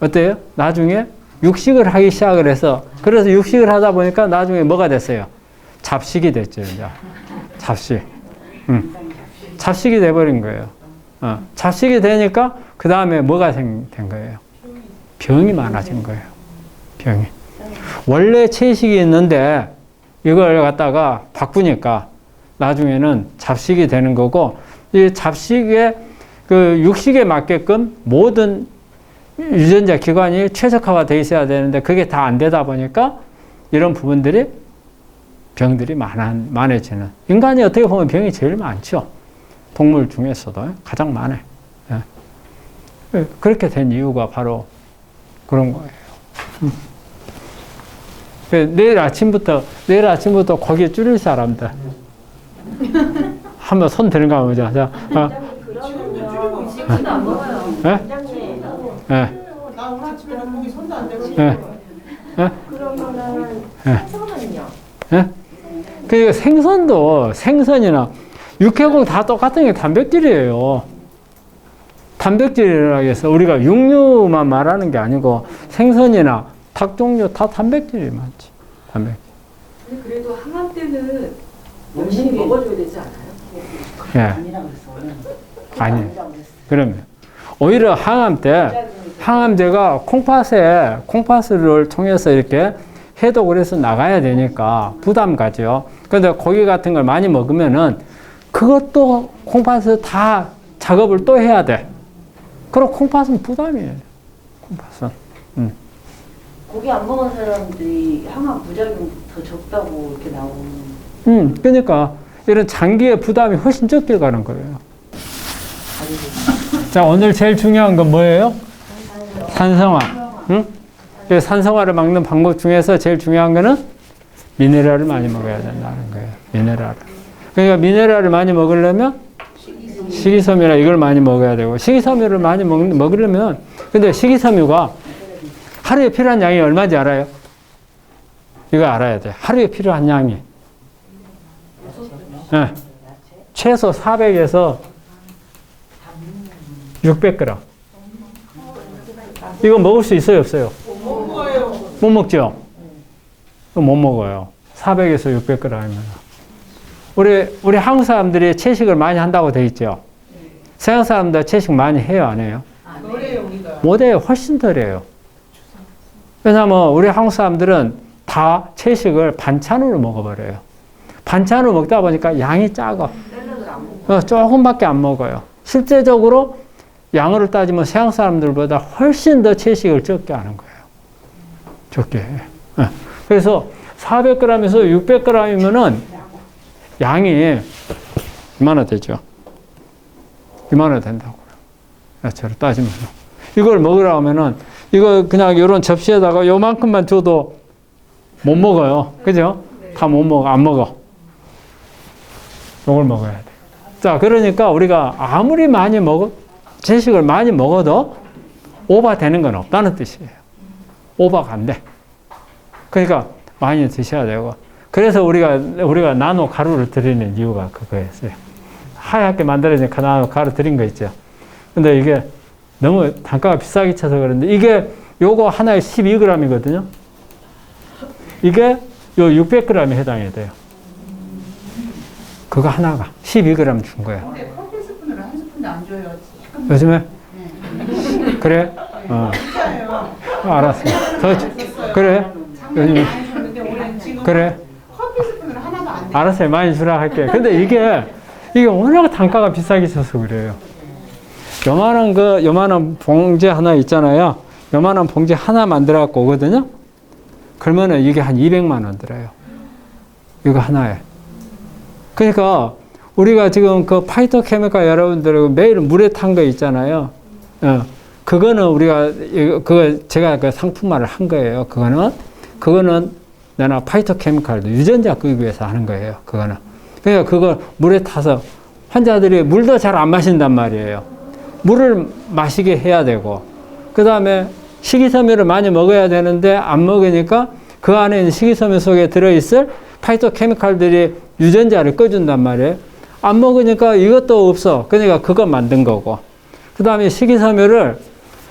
어때요? 나중에 육식을 하기 시작을 해서 그래서 육식을 하다 보니까 나중에 뭐가 됐어요? 잡식이 됐죠. 이제. 잡식. 잡식이 돼버린 거예요. 잡식이 되니까 그 다음에 뭐가 된 거예요? 병이 많아진 거예요. 병이. 원래 채식이 있는데 이걸 갖다가 바꾸니까 나중에는 잡식이 되는 거고 이 잡식에 그 육식에 맞게끔 모든 유전자 기관이 최적화가 돼 있어야 되는데 그게 다 안 되다 보니까 이런 부분들이 병들이 많아지는. 인간이 어떻게 보면 병이 제일 많죠. 동물 중에서도 가장 많아요. 예. 그렇게 된 이유가 바로 그런 거예요. 내일 아침부터 고기 줄일 사람들 한번 손 드는 거 한번 보자. 자, 지금도 안 먹어요. 예? 예. 나 오늘 아침에 고기 손도 안 대고. 예. 예? 그러면은 예. 생선은요? 예? 그 생선이나 육해공 다 똑같은 게 단백질이에요. 단백질이라고 해서 우리가 육류만 말하는 게 아니고 생선이나 닭 종류 다 단백질이 많지. 단백질. 근데 그래도 항암 때는 열심히 먹어줘야 되지 않아요? 예. 아니. 그러면 오히려 항암제가 콩팥을 통해서 이렇게 해독을 해서 나가야 되니까 부담 가죠. 그런데 고기 같은 걸 많이 먹으면은 그것도 콩팥을 다 작업을 또 해야 돼. 그럼 콩팥은 부담이에요. 콩팥은. 고기 안 먹은 사람들이 항암 부작용 더 적다고 이렇게 나오는. 그러니까 이런 장기의 부담이 훨씬 적게 가는 거예요. 자, 오늘 제일 중요한 건 뭐예요? 산성화. 응? 산성화를 막는 방법 중에서 제일 중요한 거는 미네랄을 많이 먹어야 된다는 거예요. 미네랄. 그러니까 미네랄을 많이 먹으려면 식이섬유나 이걸 많이 먹어야 되고 식이섬유를 많이 먹으려면 근데 식이섬유가 하루에 필요한 양이 얼마인지 알아요? 이거 알아야 돼. 하루에 필요한 양이. 네. 최소 400에서 600g. 이거 먹을 수 있어요, 없어요? 못 먹죠? 못 먹어요. 400에서 600g이면. 우리 한국 사람들이 채식을 많이 한다고 돼 있죠? 서양 사람들 채식 많이 해요, 안 해요? 뭐래요 우리가? 못해요. 훨씬 덜해요. 왜냐면 우리 한국 사람들은 다 채식을 반찬으로 먹어버려요. 반찬으로 먹다 보니까 양이 작아. 조금밖에 안 먹어요. 실제적으로 양으로 따지면 서양 사람들보다 훨씬 더 채식을 적게 하는 거예요. 적게 해. 그래서 400g에서 600g이면은 양이 이만화 되죠. 이만화 된다고요. 야채로 따지면. 이걸 먹으라 하면은 이거 그냥 이런 접시에다가 요만큼만 줘도 못 먹어요. 그죠? 다 못 먹어. 안 먹어. 이걸 먹어야 돼. 자, 그러니까 우리가 아무리 많이 채식을 많이 먹어도 오버 되는 건 없다는 뜻이에요. 오버가 안 돼. 그러니까 많이 드셔야 되고. 그래서 우리가 나노 가루를 드리는 이유가 그거였어요. 하얗게 만들어진 나노 가루 드린 거 있죠. 근데 이게 너무 단가가 비싸게 쳐서 그런데 이게 요거 하나에 12g이거든요. 이게 요 600g에 해당이 돼요. 그거 하나가 12g 준 거예요. 근데 커피 스푼으로 한 스푼도 안 줘요. 요즘에? 그래? 진짜예요. 알았어. 그래? 요즘에? 많이 줬는데 올해 지금 그래? 커피 스푼으로 하나도 안 돼. 알았어요. 많이 주라 할게. 근데 이게 워낙 단가가 비싸게 쳐서 그래요. 요만한 봉지 하나 있잖아요. 요만한 봉지 하나 만들어 갖고 오거든요. 그러면은 이게 한 200만 원 들어요. 이거 하나에. 그러니까 우리가 지금 그 파이토케미칼 여러분들 매일 물에 탄 거 있잖아요. 그거는 제가 그 상품화를 한 거예요. 그거는 내가 파이토케미칼도 유전자 끄기 위해서 하는 거예요. 그거는. 그러니까 그걸 물에 타서 환자들이 물도 잘 안 마신단 말이에요. 물을 마시게 해야 되고, 그 다음에 식이섬유를 많이 먹어야 되는데 안 먹으니까 그 안에 있는 식이섬유 속에 들어있을 파이토케미칼들이 유전자를 꺼준단 말이에요. 안 먹으니까 이것도 없어. 그러니까 그거 만든 거고. 그 다음에 식이섬유를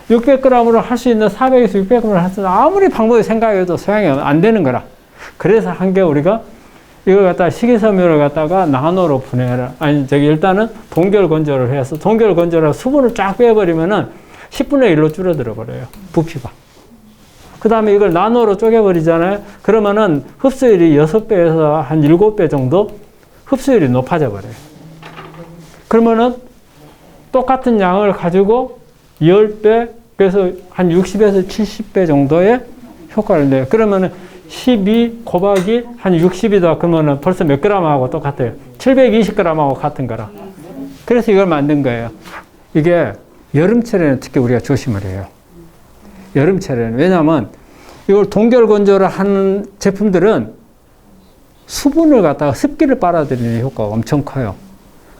600g으로 할 수 있는 400에서 600g으로 할 수 있는 아무리 방법을 생각해도 소양이 안 되는 거라. 그래서 한 게 우리가 이걸 갖다가 식이섬유를 갖다가 나노로 분해해라. 일단은 동결 건조를 해서 동결 건조를 수분을 쫙 빼버리면은 10분의 1로 줄어들어 버려요. 부피가. 그 다음에 이걸 나노로 쪼개버리잖아요. 그러면은 흡수율이 6배에서 한 7배 정도 흡수율이 높아져 버려요. 그러면은 똑같은 양을 가지고 10배, 그래서 한 60에서 70배 정도의 효과를 내요. 그러면은 12 곱하기 한 60이다. 그러면은 벌써 몇 g하고 똑같아요. 720g하고 같은 거라. 그래서 이걸 만든 거예요. 이게 여름철에는 특히 우리가 조심을 해요. 여름철에는. 왜냐하면 이걸 동결 건조를 하는 제품들은 수분을 갖다가 습기를 빨아들이는 효과가 엄청 커요.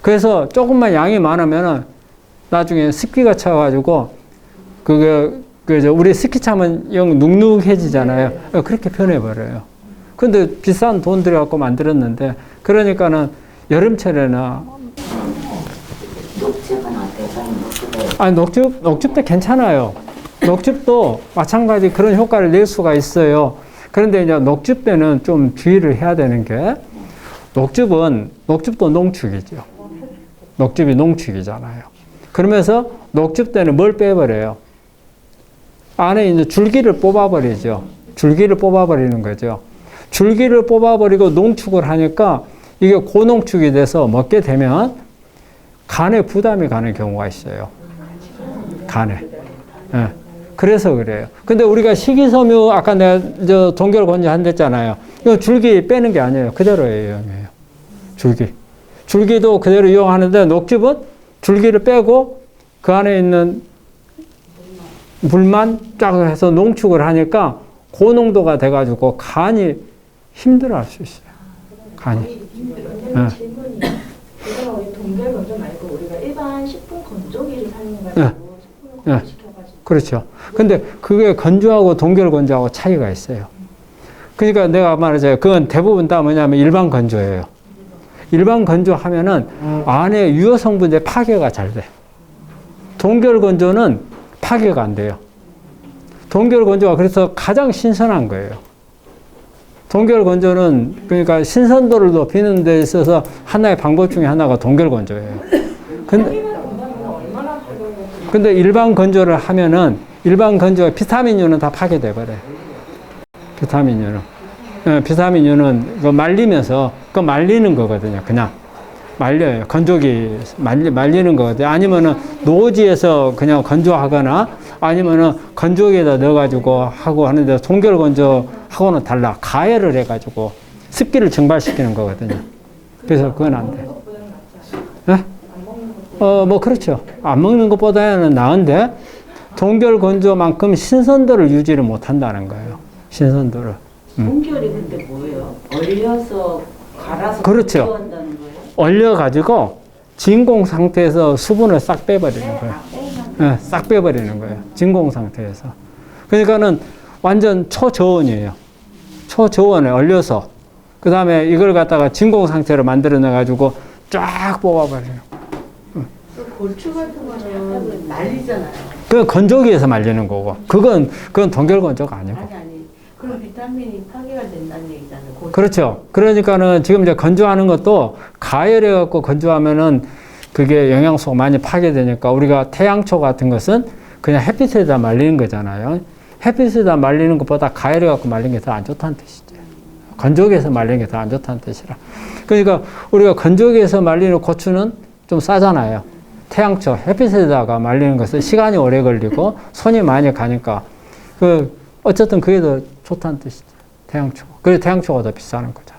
그래서 조금만 양이 많으면은 나중에 습기가 차가지고 우리 스키 차면 영 눅눅해지잖아요. 그렇게 변해버려요. 근데 비싼 돈 들여갖고 만들었는데, 그러니까는 여름철에는. 녹즙은 어때요? 아니, 녹즙도 괜찮아요. 녹즙도 마찬가지 그런 효과를 낼 수가 있어요. 그런데 이제 녹즙 때는 좀 주의를 해야 되는 게, 녹즙도 농축이죠. 녹즙이 농축이잖아요. 그러면서 녹즙 때는 뭘 빼버려요? 안에 있는 줄기를 뽑아버리죠. 줄기를 뽑아버리는 거죠. 줄기를 뽑아버리고 농축을 하니까 이게 고농축이 돼서 먹게 되면 간에 부담이 가는 경우가 있어요. 간에. 네. 그래서 그래요. 근데 우리가 식이섬유, 아까 내가 동결 건조 한댔잖아요. 이거 줄기 빼는 게 아니에요. 그대로예요. 줄기. 줄기도 그대로 이용하는데 녹즙은 줄기를 빼고 그 안에 있는 물만 쫙 해서 농축을 하니까 고농도가 돼가지고 간이 힘들어 할 수 있어요. 간이. 왜냐면 질문이 이거 우리 동결 건조 말고 우리가 일반 식품 건조기를 사용해가지고 식품을 건조시켜가지고. 그렇죠. 근데 그게 건조하고 동결 건조하고 차이가 있어요. 그러니까 내가 말하자면 그건 대부분 다 뭐냐면 일반 건조예요. 일반 건조하면은 안에 유효 성분의 파괴가 잘 돼. 동결 건조는 파괴가 안 돼요. 동결 건조가 그래서 가장 신선한 거예요. 동결 건조는 그러니까 신선도를 높이는 데 있어서 하나의 방법 중에 하나가 동결 건조예요. 근데 일반 건조를 하면은 일반 건조가 비타민유는 다 파괴돼 버려요. 비타민유는. 비타민유는 그 말리면서 그 말리는 거거든요. 그냥 말려요. 건조기 말리는 거거든요. 아니면은 노지에서 그냥 건조하거나 아니면은 건조기에다 넣어가지고 하고 하는데 동결 건조하고는 달라. 가열을 해가지고 습기를 증발시키는 거거든요. 그래서 그건 안 돼. 네? 뭐 그렇죠. 안 먹는 것보다는 나은데 동결 건조만큼 신선도를 유지를 못 한다는 거예요. 신선도를. 동결이 근데 뭐예요? 얼려서 갈아서 그렇죠. 건조한다는 거예요? 얼려가지고 진공 상태에서 수분을 싹 빼버리는 거예요. 네, 싹 빼버리는 거예요. 진공 상태에서. 그러니까는 완전 초저온이에요. 초저온에 얼려서 그 다음에 이걸 갖다가 진공 상태로 만들어내가지고 쫙 뽑아버려요. 고추 같은 거는 말리잖아요. 그 건조기에서 말리는 거고 그건 동결 건조가 아니고. 아니. 그럼 비타민이 파괴가 된다는 얘기잖아요. 고추. 그렇죠. 그러니까는 지금 이제 건조하는 것도 가열해 갖고 건조하면은 그게 영양소가 많이 파괴되니까 우리가 태양초 같은 것은 그냥 햇빛에다 말리는 거잖아요. 햇빛에다 말리는 것보다 가열해 갖고 말리는 게 더 안 좋다는 뜻이죠. 건조기에서 말리는 게 더 안 좋다는 뜻이라. 그러니까 우리가 건조기에서 말리는 고추는 좀 싸잖아요. 태양초, 햇빛에다가 말리는 것은 시간이 오래 걸리고 손이 많이 가니까 어쨌든 그게 더 좋다는 뜻이죠. 태양초. 그래서 태양초가 더 비싸는 거죠.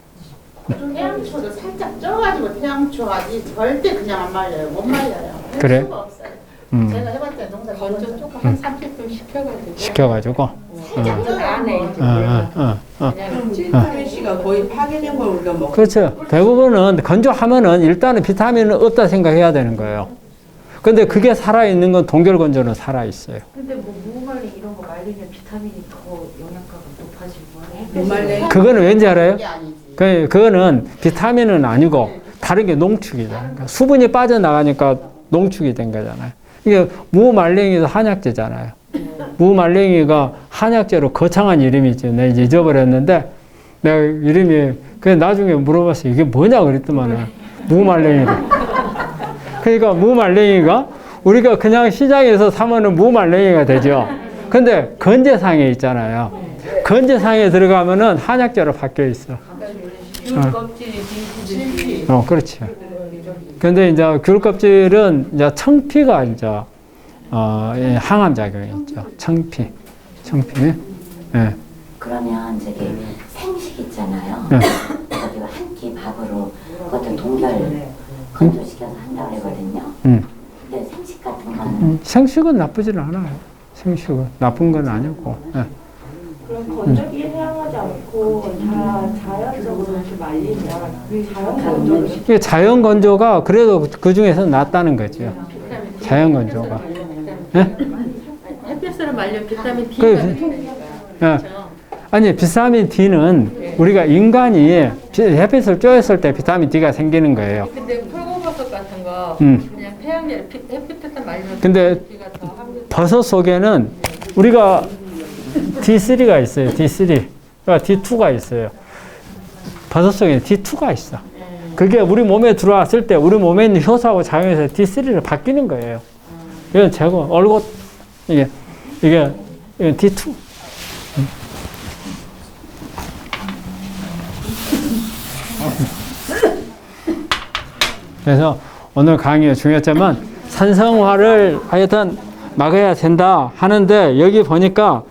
태양초도 살짝 쪄가지고 태양초 하지 절대 그냥 안 말려요. 못 말려요. 할 그래? 수가 없어요. 음. 제가 해봤을 때 농사 건조 조금 한 30분 식혀가지고 시켜가지고. 살짝 쪄가지고 그냥 비타민 C가 거의 파괴된 걸 우리가 먹고 그렇죠. 대부분은 건조하면은 일단은 비타민은 없다 생각해야 되는 거예요. 근데 그게 살아있는 건 동결 건조는 살아있어요. 근데 뭐 무말랭 이런 거 말리면 비타민이 더 영양가가 높아지고 무말랭 그거는 왠지 알아요? 그게 아니지. 그거는 비타민은 아니고 다른 게 농축이다. 그러니까 수분이 빠져나가니까 농축이 된 거잖아요. 이게 무말랭이도 한약재잖아요. 무말랭이가 한약재로 거창한 이름이지. 내가 이제 잊어버렸는데 내가 이름이 그냥 나중에 물어봤어요. 이게 뭐냐 그랬더만은 무말랭이다. 그러니까 무말랭이가 우리가 그냥 시장에서 사면은 무말랭이가 되죠. 근데 건재상에 있잖아요. 건재상에 들어가면은 한약재로 바뀌어 있어. 귤 껍질이 진피 그렇지. 근데 이제 귤 껍질은 이제 청피가 이제 항암 작용이 있죠. 청피. 예. 그러면 저기 생식 있잖아요. 네. 거기가 한 끼 밥으로 그것도 동결 건조시켜서 한다고 그러거든요. 근데 생식 같은 거는 생식은 나쁘지는 않아요. 생식은 나쁜 건 아니고. 예. 그럼 건조기에 사용하지 않고 자연적으로 이렇게 말리면 자연 건조를 이게 자연 건조가 그래도 그 중에서 낫다는 거죠. 자연 건조가. 예? 햇빛으로 말려 비타민 D가 예. 아니, 비타민 D는 우리가 인간이 햇빛을 쬐었을 때 비타민 D가 생기는 거예요. 근데 폴고버섯 같은 거 그냥 태양열 햇빛에다 말리면 근데 D가 더 함유. 버섯 속에는 우리가 D3가 있어요. D3. 그러니까 D2가 있어요. 버섯 속에는 D2가 있어. 그게 우리 몸에 들어왔을 때 우리 몸에 있는 효소하고 작용해서 D3를 바뀌는 거예요. 이건 제거, 얼굴, 이게 D2. 그래서 오늘 강의의 중요점은 산성화를 하여튼 막아야 된다 하는데 여기 보니까